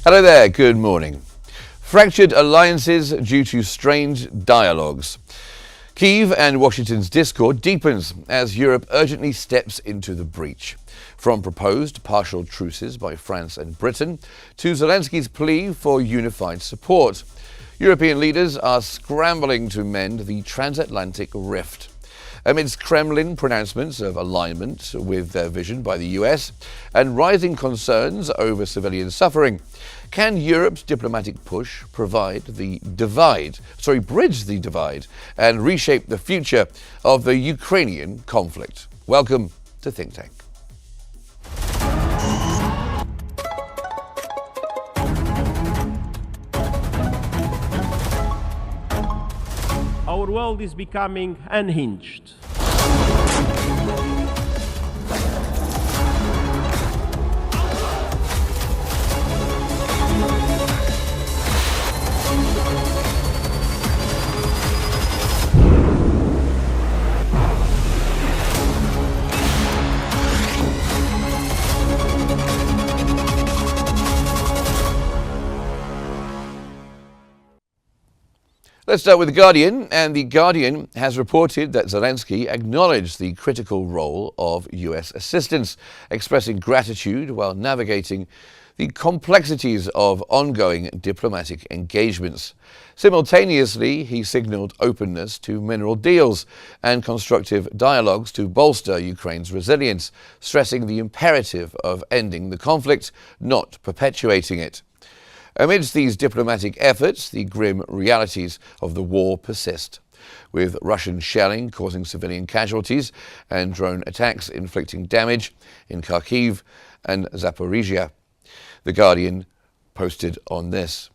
Hello there, good morning. Fractured alliances due to strained dialogues. Kyiv and Washington's discord deepens as Europe urgently steps into the breach. From proposed partial truces by France and Britain to Zelensky's plea for unified support, European leaders are scrambling to mend the transatlantic rift. Amidst Kremlin pronouncements of alignment with their vision by the US and rising concerns over civilian suffering, can Europe's diplomatic push bridge the divide and reshape the future of the Ukrainian conflict? Welcome to Think Tank. Our world is becoming unhinged. Let's start with The Guardian, and The Guardian has reported that Zelensky acknowledged the critical role of US assistance, expressing gratitude while navigating the complexities of ongoing diplomatic engagements. Simultaneously, he signaled openness to mineral deals and constructive dialogues to bolster Ukraine's resilience, stressing the imperative of ending the conflict, not perpetuating it. Amidst these diplomatic efforts, the grim realities of the war persist, with Russian shelling causing civilian casualties and drone attacks inflicting damage in Kharkiv and Zaporizhia. The Guardian posted on this.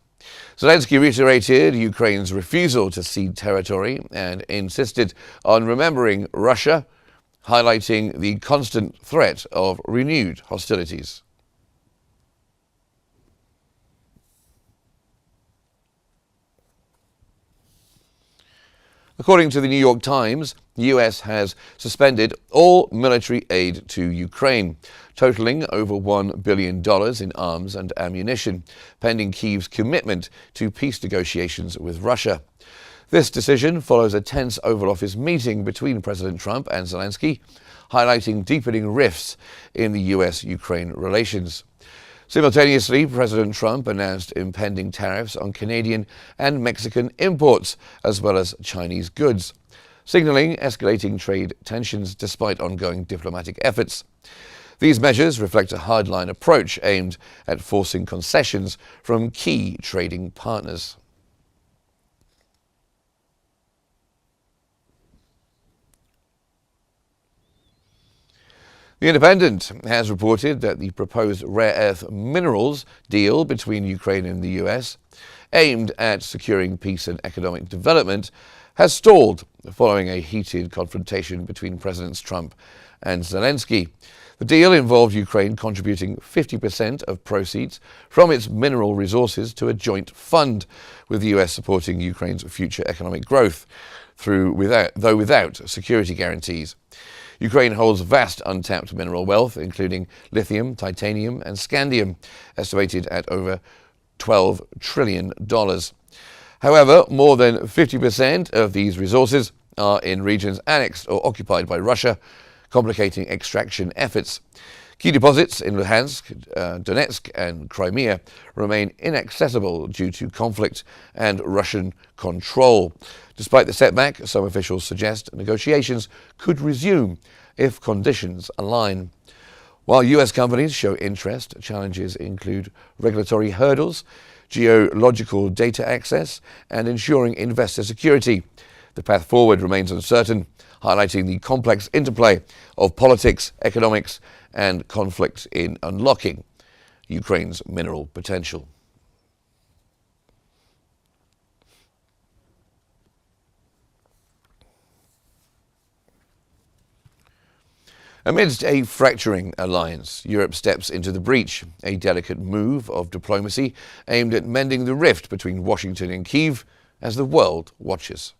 Zelensky reiterated Ukraine's refusal to cede territory and insisted on remembering Russia, highlighting the constant threat of renewed hostilities. According to the New York Times, the US has suspended all military aid to Ukraine, totaling over $1 billion in arms and ammunition, pending Kyiv's commitment to peace negotiations with Russia. This decision follows a tense Oval Office meeting between President Trump and Zelensky, highlighting deepening rifts in the US-Ukraine relations. Simultaneously, President Trump announced impending tariffs on Canadian and Mexican imports, as well as Chinese goods, signaling escalating trade tensions despite ongoing diplomatic efforts. These measures reflect a hardline approach aimed at forcing concessions from key trading partners. The Independent has reported that the proposed rare earth minerals deal between Ukraine and the US, aimed at securing peace and economic development, has stalled following a heated confrontation between Presidents Trump and Zelensky. The deal involved Ukraine contributing 50% of proceeds from its mineral resources to a joint fund, with the US supporting Ukraine's future economic growth, though without security guarantees. Ukraine holds vast untapped mineral wealth, including lithium, titanium, and scandium, estimated at over $12 trillion. However, more than 50% of these resources are in regions annexed or occupied by Russia, complicating extraction efforts. Key deposits in Luhansk, Donetsk, and Crimea remain inaccessible due to conflict and Russian control. Despite the setback, some officials suggest negotiations could resume if conditions align. While US companies show interest, challenges include regulatory hurdles, geological data access, and ensuring investor security. The path forward remains uncertain, highlighting the complex interplay of politics, economics, and conflict in unlocking Ukraine's mineral potential. Amidst a fracturing alliance, Europe steps into the breach, a delicate move of diplomacy aimed at mending the rift between Washington and Kyiv as the world watches.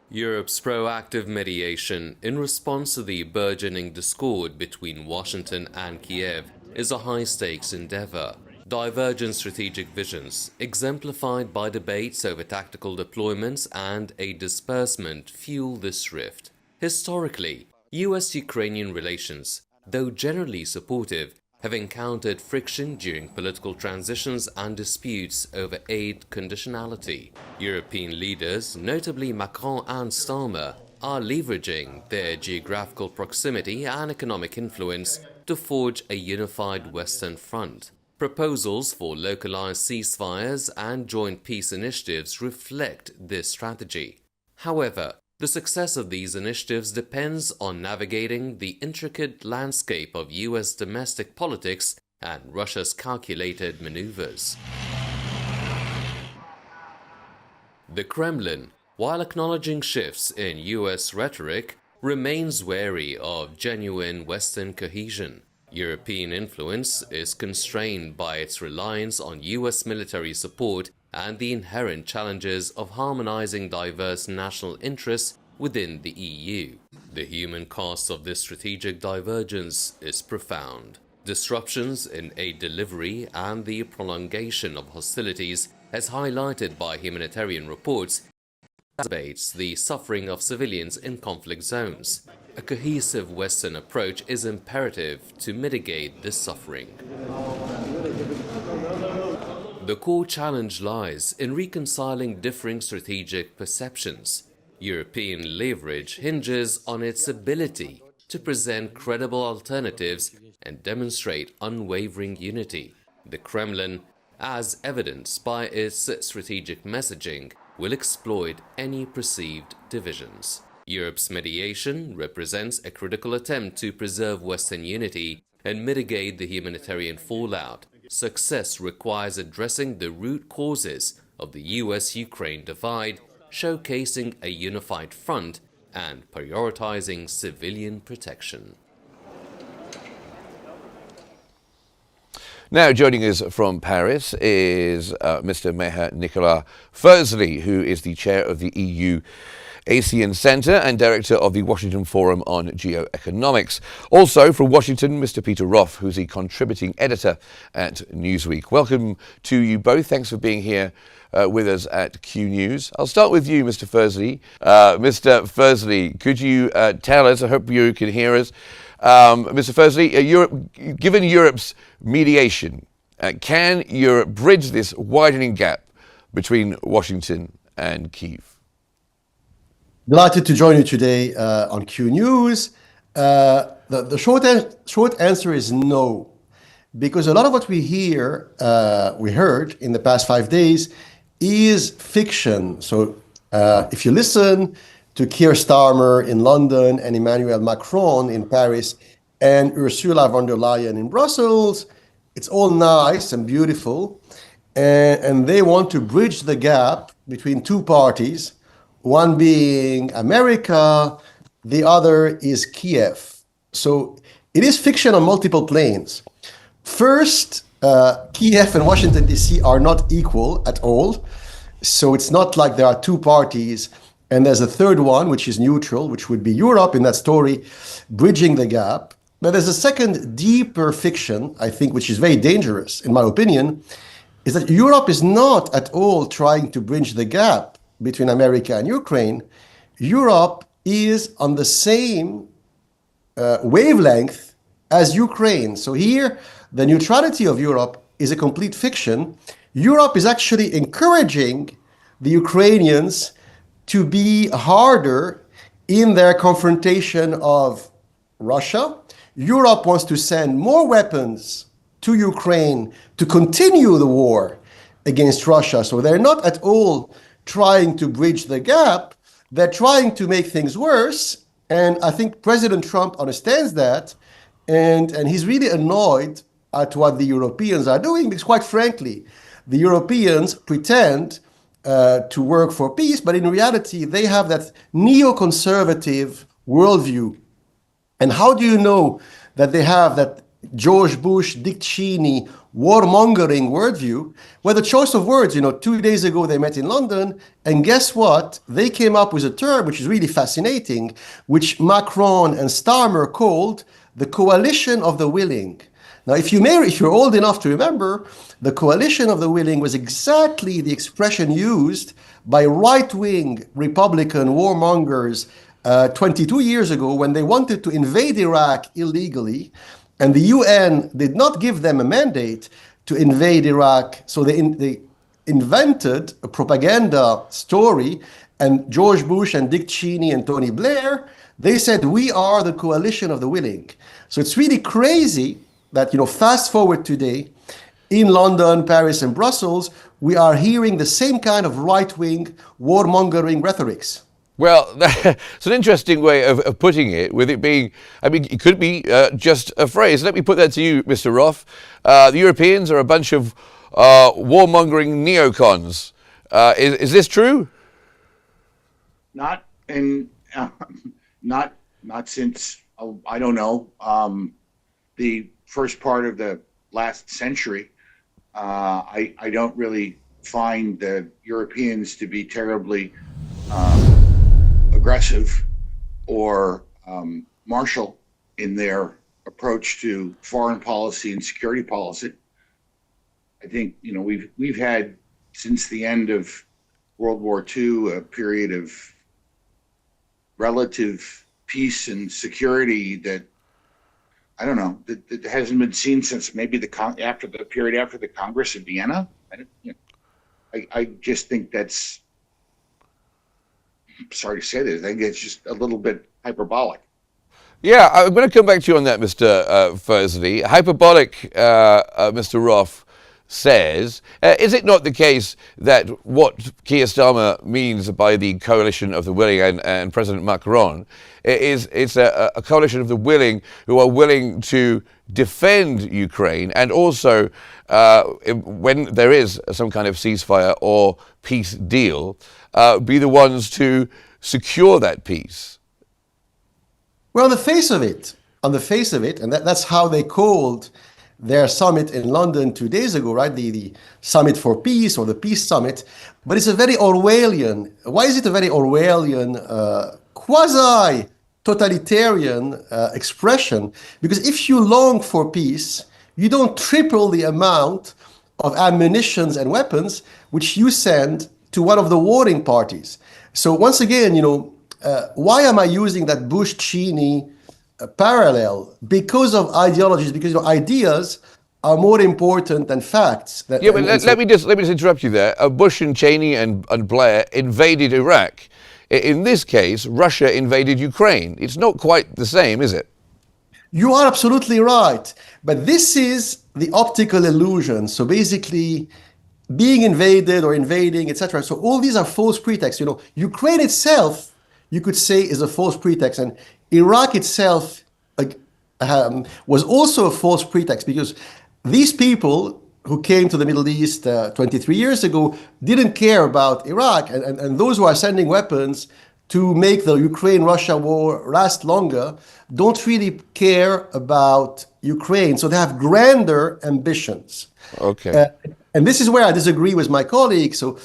Europe's proactive mediation in response to the burgeoning discord between Washington and Kiev is a high-stakes endeavor. Divergent strategic visions, exemplified by debates over tactical deployments and a disbursement, fuel this rift. Historically, US-Ukrainian relations, though generally supportive, have encountered friction during political transitions and disputes over aid conditionality. European leaders, notably Macron and Starmer, are leveraging their geographical proximity and economic influence to forge a unified Western front. Proposals for localized ceasefires and joint peace initiatives reflect this strategy. However, the success of these initiatives depends on navigating the intricate landscape of US domestic politics and Russia's calculated maneuvers. The Kremlin, while acknowledging shifts in US rhetoric, remains wary of genuine Western cohesion. European influence is constrained by its reliance on US military support and the inherent challenges of harmonizing diverse national interests within the EU. The human cost of this strategic divergence is profound. Disruptions in aid delivery and the prolongation of hostilities, as highlighted by humanitarian reports, exacerbates the suffering of civilians in conflict zones. A cohesive Western approach is imperative to mitigate this suffering. The core challenge lies in reconciling differing strategic perceptions. European leverage hinges on its ability to present credible alternatives and demonstrate unwavering unity. The Kremlin, as evidenced by its strategic messaging, will exploit any perceived divisions. Europe's mediation represents a critical attempt to preserve Western unity and mitigate the humanitarian fallout. Success requires addressing the root causes of the US-Ukraine divide, showcasing a unified front and prioritizing civilian protection. Now, joining us from Paris is Mr. Meher Nicolas Fursley, who is the chair of the EU ASEAN Centre and director of the Washington Forum on Geoeconomics. Also from Washington, Mr. Peter Roff, who's the contributing editor at Newsweek. Welcome to you both. Thanks for being here with us at Qnews. I'll start with you, Mr. Fursley. Mr. Fursley, could you tell us, I hope you can hear us, Mr. Fursley, given Europe's mediation, can Europe bridge this widening gap between Washington and Kyiv? Delighted to join you today on Qnews. The short answer is no, because a lot of what we heard in the past 5 days is fiction. So if you listen to Keir Starmer in London and Emmanuel Macron in Paris and Ursula von der Leyen in Brussels, it's all nice and beautiful, and they want to bridge the gap between two parties, one being America, the other is Kiev. So it is fiction on multiple planes. First, Kiev and Washington, D.C. are not equal at all. So it's not like there are two parties and there's a third one, which is neutral, which would be Europe in that story, bridging the gap. But there's a second, deeper fiction, I think, which is very dangerous, in my opinion, is that Europe is not at all trying to bridge the gap between America and Ukraine. Europe is on the same wavelength as Ukraine. So here, the neutrality of Europe is a complete fiction. Europe is actually encouraging the Ukrainians to be harder in their confrontation of Russia. Europe wants to send more weapons to Ukraine to continue the war against Russia. So they're not at all trying to bridge the gap. They're trying to make things worse. And I think President Trump understands that. And he's really annoyed at what the Europeans are doing, because quite frankly, the Europeans pretend to work for peace, but in reality, they have that neoconservative worldview. And how do you know that they have that George Bush, Dick Cheney, warmongering worldview? Well, the choice of words, 2 days ago they met in London, and guess what? They came up with a term which is really fascinating, which Macron and Starmer called the coalition of the willing. Now, if you're old enough to remember, the coalition of the willing was exactly the expression used by right-wing Republican warmongers 22 years ago when they wanted to invade Iraq illegally, and the UN did not give them a mandate to invade Iraq. So they invented a propaganda story, and George Bush and Dick Cheney and Tony Blair, they said, we are the coalition of the willing. So it's really crazy that, fast forward today, in London, Paris, and Brussels, we are hearing the same kind of right-wing warmongering rhetorics. Well, it's an interesting way of putting it, with it being, it could be just a phrase. Let me put that to you, Mr. Roth. The Europeans are a bunch of warmongering neocons. Is this true? Not since, I don't know, the first part of the last century. I don't really find the Europeans to be terribly aggressive or martial in their approach to foreign policy and security policy. I think we've had, since the end of World War II, a period of relative peace and security that I don't know that hasn't been seen since maybe after the period after the Congress of Vienna. I just think that's, sorry to say this, I think it's just a little bit hyperbolic. Yeah, I'm going to come back to you on that, Mr. Fursley. Hyperbolic, Mr. Roth says, is it not the case that what Keir Starmer means by the coalition of the willing and President Macron is it's a coalition of the willing who are willing to defend Ukraine and also, when there is some kind of ceasefire or peace deal, be the ones to secure that peace? Well, on the face of it, and that's how they called their summit in London 2 days ago, right? The Summit for Peace or the Peace Summit. But it's a very Orwellian. Why is it a very Orwellian, quasi-totalitarian expression? Because if you long for peace, you don't triple the amount of ammunitions and weapons which you send to one of the warring parties. So once again, why am I using that Bush-Cheney parallel? Because of ideologies, because ideas are more important than facts. Let me just interrupt you there. Bush and Cheney and Blair invaded Iraq. In this case, Russia invaded Ukraine. It's not quite the same, is it? You are absolutely right. But this is the optical illusion. So basically, being invaded or invading, etc. So all these are false pretexts. Ukraine itself, you could say, is a false pretext. And Iraq itself was also a false pretext, because these people who came to the Middle East 23 years ago didn't care about Iraq. And those who are sending weapons to make the Ukraine-Russia war last longer don't really care about Ukraine. So they have grander ambitions. Okay. And this is where I disagree with my colleague. So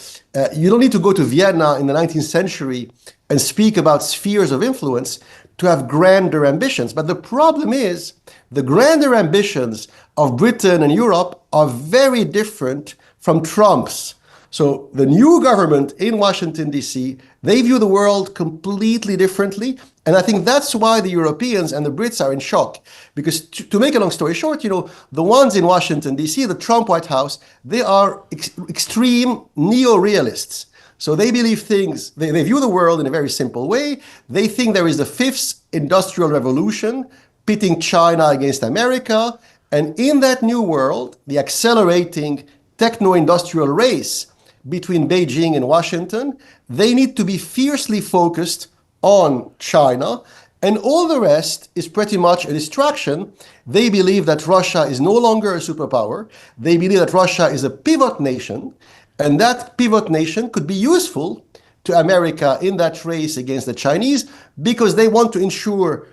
you don't need to go to Vienna in the 19th century and speak about spheres of influence to have grander ambitions. But the problem is the grander ambitions of Britain and Europe are very different from Trump's. So the new government in Washington, D.C., they view the world completely differently. And I think that's why the Europeans and the Brits are in shock. Because to make a long story short, the ones in Washington, D.C., the Trump White House, they are extreme neo-realists. So they believe things, they view the world in a very simple way. They think there is the fifth industrial revolution pitting China against America. And in that new world, the accelerating techno-industrial race between Beijing and Washington, they need to be fiercely focused on China. And all the rest is pretty much a distraction. They believe that Russia is no longer a superpower. They believe that Russia is a pivot nation. And that pivot nation could be useful to America in that race against the Chinese, because they want to ensure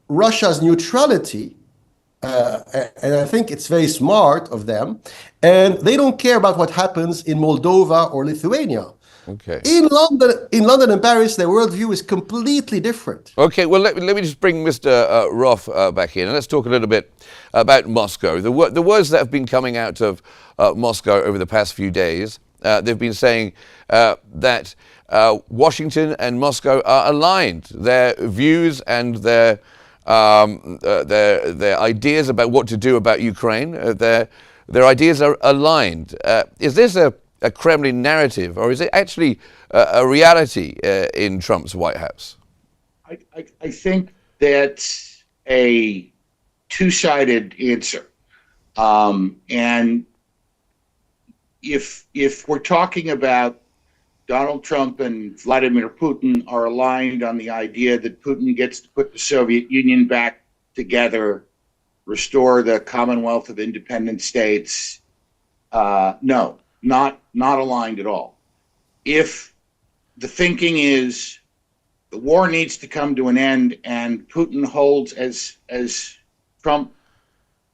Russia's neutrality. And I think it's very smart of them. And they don't care about what happens in Moldova or Lithuania. Okay. In London and Paris, their worldview is completely different. Okay, well, let me just bring Mr. Roth back in, and let's talk a little bit about Moscow. The words that have been coming out of Moscow over the past few days, they've been saying that Washington and Moscow are aligned. Their views and their ideas about what to do about Ukraine, their ideas are aligned. Is this a Kremlin narrative, or is it actually a reality in Trump's White House? I think that's a two-sided answer. And if we're talking about Donald Trump and Vladimir Putin are aligned on the idea that Putin gets to put the Soviet Union back together, restore the Commonwealth of Independent States, no, not aligned at all. If the thinking is the war needs to come to an end, and Putin holds, as Trump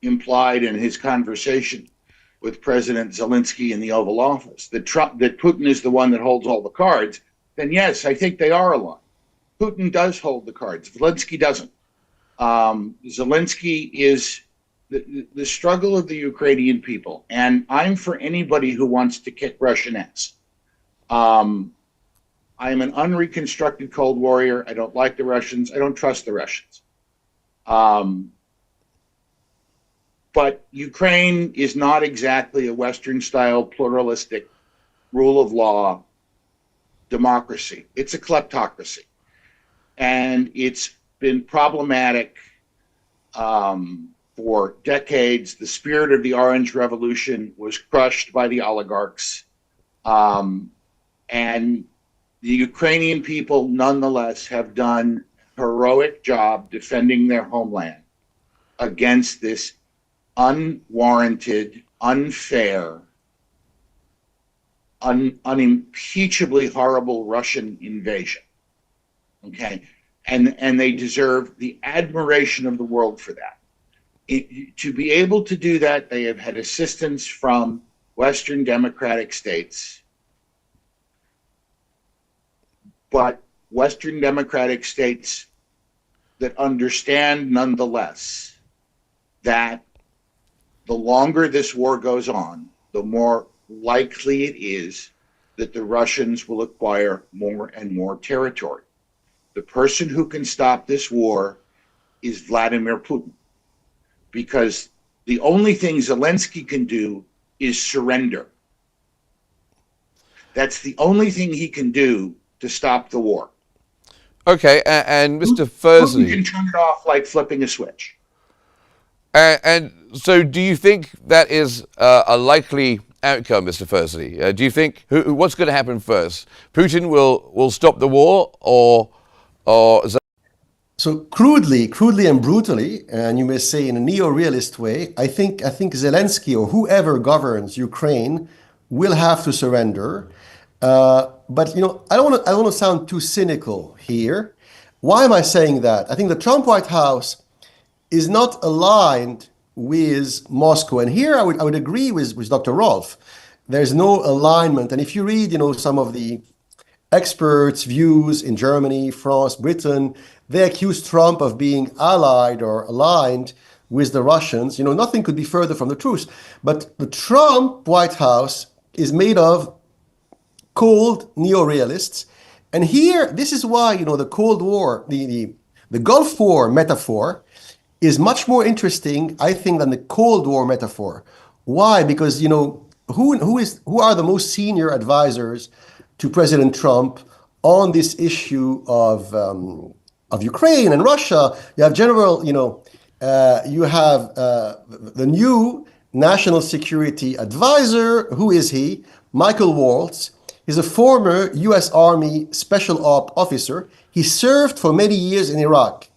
implied in his conversation with President Zelensky in the Oval Office, that Putin is the one that holds all the cards, then yes, I think they are aligned. Putin does hold the cards. Zelensky doesn't. Zelensky is the struggle of the Ukrainian people, and I'm for anybody who wants to kick Russian ass. I am an unreconstructed Cold Warrior. I don't like the Russians. I don't trust the Russians. But Ukraine is not exactly a Western-style pluralistic rule of law democracy. It's a kleptocracy. And it's been problematic for decades. The spirit of the Orange Revolution was crushed by the oligarchs. And the Ukrainian people, nonetheless, have done a heroic job defending their homeland against this unwarranted, unfair, unimpeachably horrible Russian invasion. Okay, and they deserve the admiration of the world for that. To be able to do that, they have had assistance from Western democratic states. But Western democratic states that understand nonetheless that the longer this war goes on, the more likely it is that the Russians will acquire more and more territory. The person who can stop this war is Vladimir Putin, because the only thing Zelensky can do is surrender. That's the only thing he can do to stop the war. Okay, and Mr. Fursley, Putin can turn it off like flipping a switch. And so do you think that is a likely outcome, Mr. Fursley? Do you think, what's going to happen first? Putin will stop the war, or So crudely and brutally, and you may say in a neo-realist way, I think Zelensky or whoever governs Ukraine will have to surrender. But I don't want to sound too cynical here. Why am I saying that? I think the Trump White House is not aligned with Moscow, and here I would agree with Dr. Rolf. There's no alignment, and if you read some of the experts' views in Germany, France, Britain, they accuse Trump of being allied or aligned with the Russians. Nothing could be further from the truth. But the Trump White House is made of cold neo-realists. And here, this is why, the Cold War, the Gulf War metaphor is much more interesting, I think, than the Cold War metaphor. Why? Because, who are the most senior advisors to President Trump on this issue of Ukraine and Russia? You have you have the new National Security Advisor. Who is he? Michael Waltz. He's a former U.S. Army Special Op officer. He served for many years in Iraq.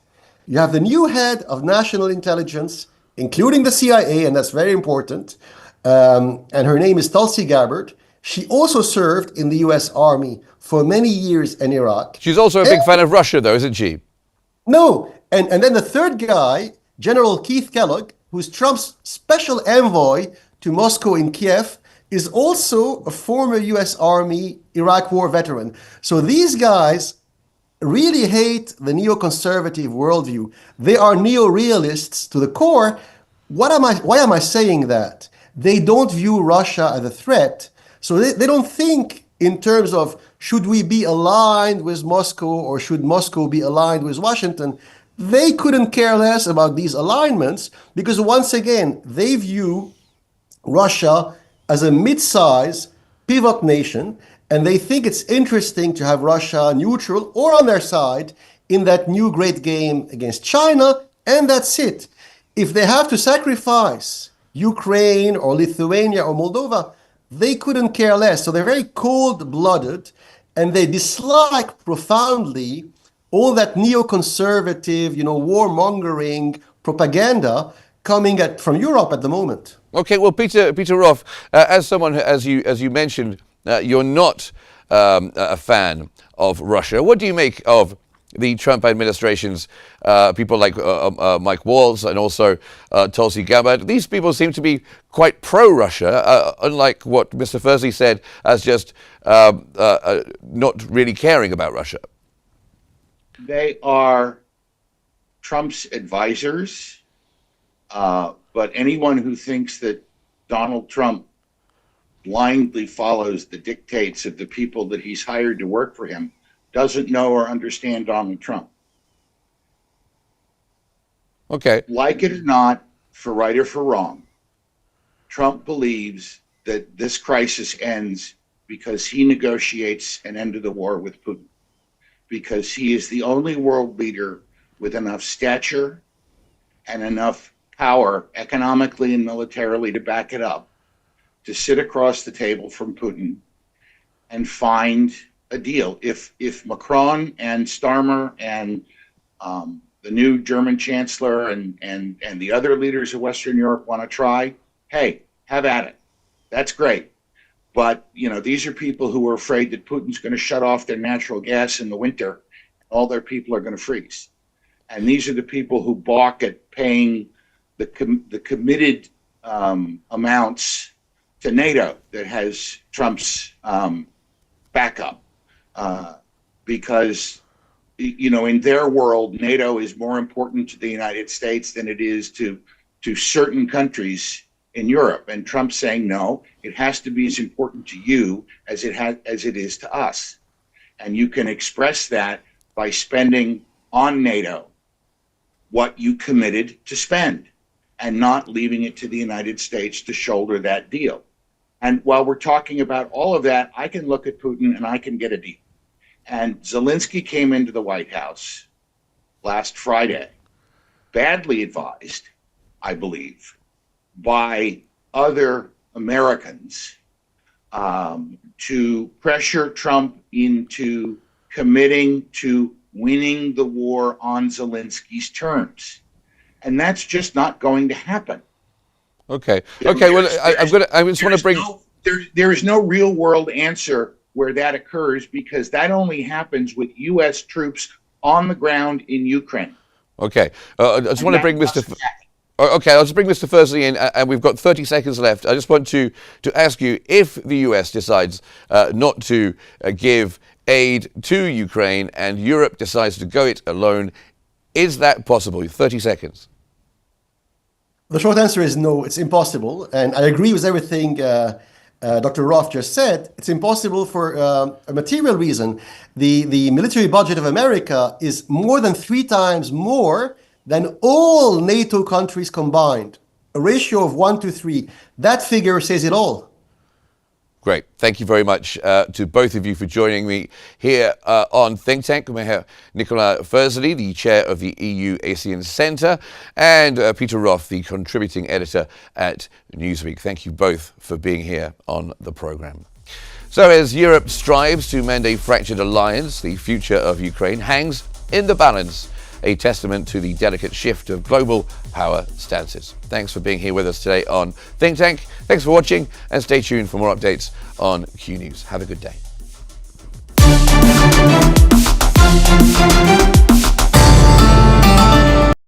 You have the new head of national intelligence, including the CIA, and that's very important. And her name is Tulsi Gabbard. She also served in the U.S. Army for many years in Iraq. She's also a big fan of Russia, though, isn't she? No. And then the third guy, General Keith Kellogg, who's Trump's special envoy to Moscow in Kiev. is also a former US Army Iraq War veteran. So these guys really hate the neoconservative worldview. They are neo-realists to the core. Why am I saying that? They don't view Russia as a threat. So they don't think in terms of should we be aligned with Moscow or should Moscow be aligned with Washington. They couldn't care less about these alignments because once again, they view Russia as a mid-size pivot nation, and they think it's interesting to have Russia neutral or on their side in that new great game against China, and that's it. If they have to sacrifice Ukraine or Lithuania or Moldova, they couldn't care less. So they're very cold-blooded, and they dislike profoundly all that neoconservative, warmongering propaganda coming from Europe at the moment. Okay, well, Peter Roth, as someone, as you mentioned, you're not a fan of Russia. What do you make of the Trump administration's people like Mike Waltz and also Tulsi Gabbard? These people seem to be quite pro-Russia, unlike what Mr. Fursley said as just not really caring about Russia. They are Trump's advisors, but anyone who thinks that Donald Trump blindly follows the dictates of the people that he's hired to work for him doesn't know or understand Donald Trump. Okay. Like it or not, for right or for wrong, Trump believes that this crisis ends because he negotiates an end to the war with Putin, because he is the only world leader with enough stature and enough power economically and militarily to back it up, to sit across the table from Putin and find a deal. If Macron and Starmer and the new German chancellor and the other leaders of Western Europe want to try, hey, have at it. That's great. But, these are people who are afraid that Putin's going to shut off their natural gas in the winter. All their people are going to freeze. And these are the people who balk at paying the committed amounts to NATO that has Trump's backup. Because, in their world, NATO is more important to the United States than it is to certain countries in Europe. And Trump's saying, no, it has to be as important to you as it is to us. And you can express that by spending on NATO what you committed to spend and not leaving it to the United States to shoulder that deal. And while we're talking about all of that, I can look at Putin and I can get a deal. And Zelensky came into the White House last Friday, badly advised, I believe, by other Americans to pressure Trump into committing to winning the war on Zelensky's terms. And that's just not going to happen. Okay. Well, I just want to bring. There is no real world answer where that occurs, because that only happens with U.S. troops on the ground in Ukraine. Okay. I just want to bring Mr. Okay, I'll just bring Mr. Fursley in, and we've got 30 seconds left. I just want to ask you, if the U.S. decides not to give aid to Ukraine and Europe decides to go it alone, is that possible? 30 seconds. The short answer is no, it's impossible. And I agree with everything Dr. Roth just said. It's impossible for a material reason. The military budget of America is more than 3 times more than all NATO countries combined. A ratio of 1 to 3. That figure says it all. Great. Thank you very much to both of you for joining me here on Think Tank. We have Nicolas Fursley, the chair of the EU ASEAN Centre, and Peter Roth, the contributing editor at Newsweek. Thank you both for being here on the programme. So as Europe strives to mend a fractured alliance, the future of Ukraine hangs in the balance, a testament to the delicate shift of global power stances. Thanks for being here with us today on Think Tank. Thanks for watching, and stay tuned for more updates on Q News. Have a good day.